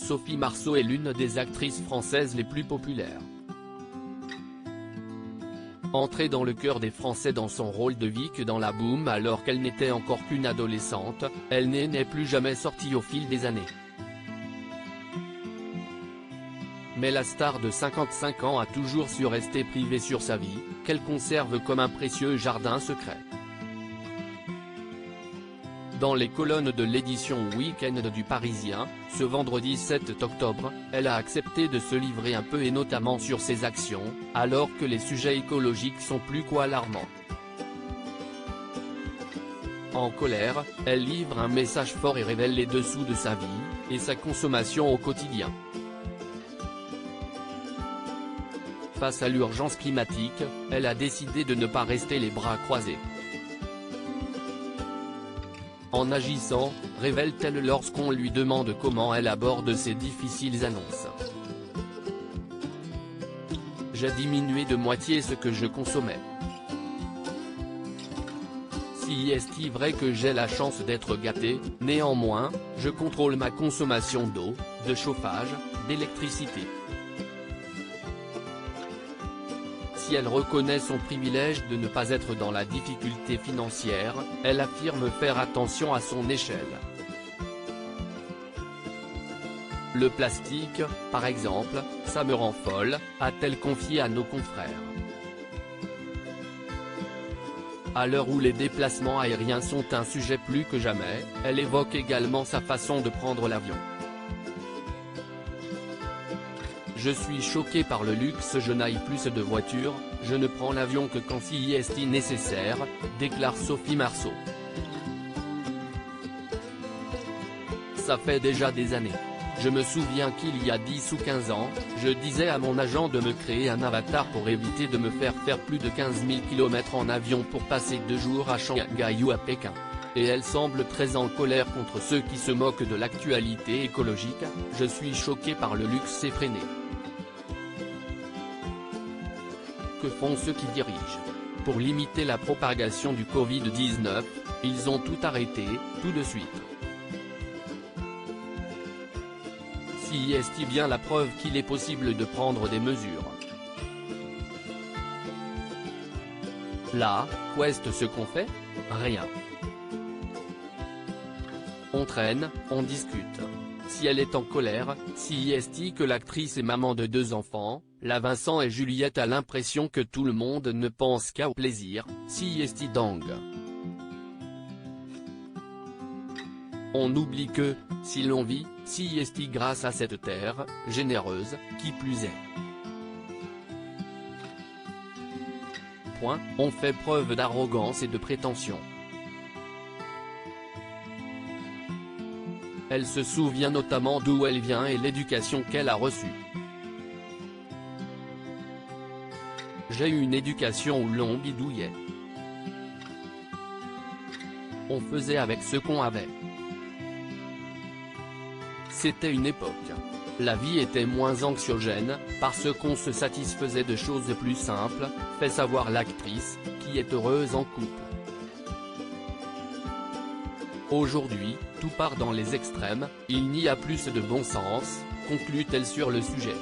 Sophie Marceau est l'une des actrices françaises les plus populaires. Entrée dans le cœur des Français dans son rôle de Vic dans La Boum alors qu'elle n'était encore qu'une adolescente, elle n'est plus jamais sortie au fil des années. Mais la star de 55 ans a toujours su rester privée sur sa vie, qu'elle conserve comme un précieux jardin secret. Dans les colonnes de l'édition Week-end du Parisien, ce vendredi 7 octobre, elle a accepté de se livrer un peu et notamment sur ses actions, alors que les sujets écologiques sont plus qu'alarmants. En colère, elle livre un message fort et révèle les dessous de sa vie, et sa consommation au quotidien. Face à l'urgence climatique, elle a décidé de ne pas rester les bras croisés. En agissant, révèle-t-elle lorsqu'on lui demande comment elle aborde ces difficiles annonces. J'ai diminué de moitié ce que je consommais. Si est-il vrai que j'ai la chance d'être gâtée, néanmoins, je contrôle ma consommation d'eau, de chauffage, d'électricité. Si elle reconnaît son privilège de ne pas être dans la difficulté financière, elle affirme faire attention à son échelle. Le plastique, par exemple, ça me rend folle, a-t-elle confié à nos confrères. À l'heure où les déplacements aériens sont un sujet plus que jamais, elle évoque également sa façon de prendre l'avion. Je suis choquée par le luxe, je n'aille plus de voiture, je ne prends l'avion que quand c'est nécessaire, déclare Sophie Marceau. Ça fait déjà des années. Je me souviens qu'il y a 10 ou 15 ans, je disais à mon agent de me créer un avatar pour éviter de me faire plus de 15 000 km en avion pour passer 2 jours à Shanghai ou à Pékin. Et elle semble très en colère contre ceux qui se moquent de l'actualité écologique, je suis choquée par le luxe effréné. Que font ceux qui dirigent? Pour limiter la propagation du Covid-19, ils ont tout arrêté, tout de suite. Si est-il bien la preuve qu'il est possible de prendre des mesures? Là, qu'est-ce ce qu'on fait? Rien. On traîne, on discute. Si elle est en colère, si est-il que l'actrice et maman de 2 enfants, la Vincent et Juliette a l'impression que tout le monde ne pense qu'à au plaisir, si est-il dingue. On oublie que, si l'on vit, si est-il grâce à cette terre, généreuse, qui plus est. Point, on fait preuve d'arrogance et de prétention. Elle se souvient notamment d'où elle vient et l'éducation qu'elle a reçue. J'ai eu une éducation où l'on bidouillait. On faisait avec ce qu'on avait. C'était une époque. La vie était moins anxiogène, parce qu'on se satisfaisait de choses plus simples, fait savoir l'actrice, qui est heureuse en couple. Aujourd'hui, tout part dans les extrêmes, il n'y a plus de bon sens, conclut-elle sur le sujet.